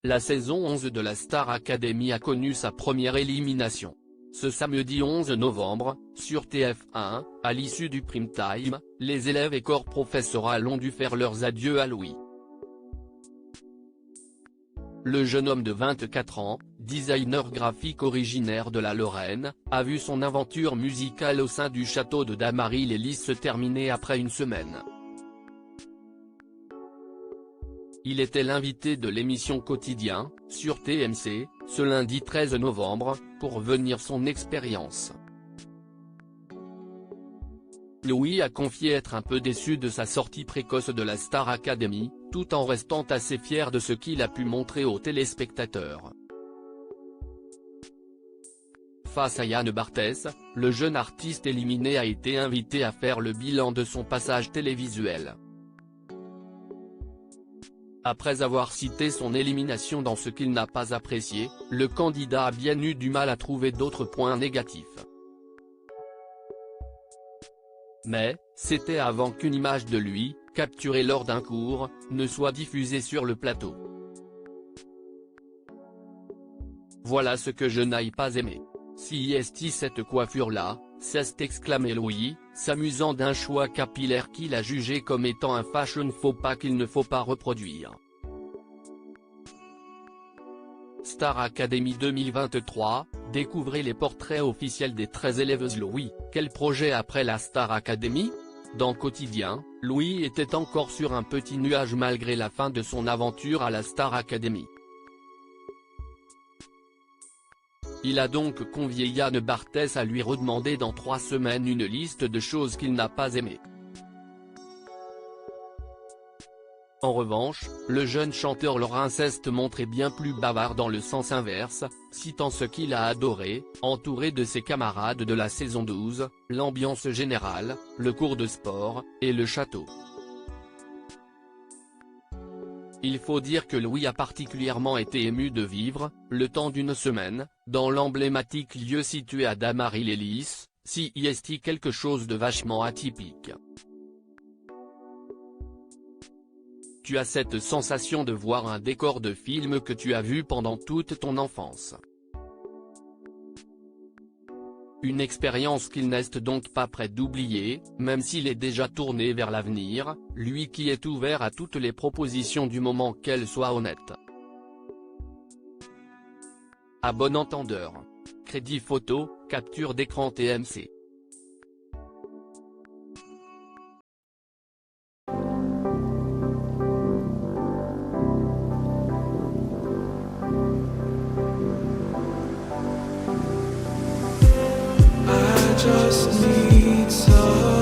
La saison 11 de la Star Academy a connu sa première élimination. Ce samedi 11 novembre, sur TF1, à l'issue du prime time, les élèves et corps professoral ont dû faire leurs adieux à Louis. Le jeune homme de 24 ans, designer graphique originaire de la Lorraine, a vu son aventure musicale au sein du château de Damary-les-Lys se terminer après une semaine. Il était l'invité de l'émission Quotidien, sur TMC, ce lundi 13 novembre, pour venir son expérience. Louis a confié être un peu déçu de sa sortie précoce de la Star Academy, tout en restant assez fier de ce qu'il a pu montrer aux téléspectateurs. Face à Yann Barthès, le jeune artiste éliminé a été invité à faire le bilan de son passage télévisuel. Après avoir cité son élimination dans ce qu'il n'a pas apprécié, le candidat a bien eu du mal à trouver d'autres points négatifs. Mais, c'était avant qu'une image de lui, capturée lors d'un cours, ne soit diffusée sur le plateau. Voilà ce que je n'ai pas aimé. Si est cette coiffure-là, s'est exclamé Louis, s'amusant d'un choix capillaire qu'il a jugé comme étant un fashion faux pas qu'il ne faut pas reproduire. Star Academy 2023, découvrez les portraits officiels des 13 élèves Louis. Quel projet après la Star Academy? Dans Quotidien, Louis était encore sur un petit nuage malgré la fin de son aventure à la Star Academy. Il a donc convié Yann Barthès à lui redemander dans 3 semaines une liste de choses qu'il n'a pas aimées. En revanche, le jeune chanteur Laurinceste montrait bien plus bavard dans le sens inverse, citant ce qu'il a adoré, entouré de ses camarades de la saison 12, l'ambiance générale, le cours de sport, et le château. Il faut dire que Louis a particulièrement été ému de vivre, le temps d'une semaine, dans l'emblématique lieu situé à Damary-les-Lys, si est quelque chose de vachement atypique. Tu as cette sensation de voir un décor de film que tu as vu pendant toute ton enfance. Une expérience qu'il n'est donc pas prêt d'oublier, même s'il est déjà tourné vers l'avenir, lui qui est ouvert à toutes les propositions du moment qu'elles soient honnêtes. À bon entendeur. Crédit photo, capture d'écran TMC. Just need some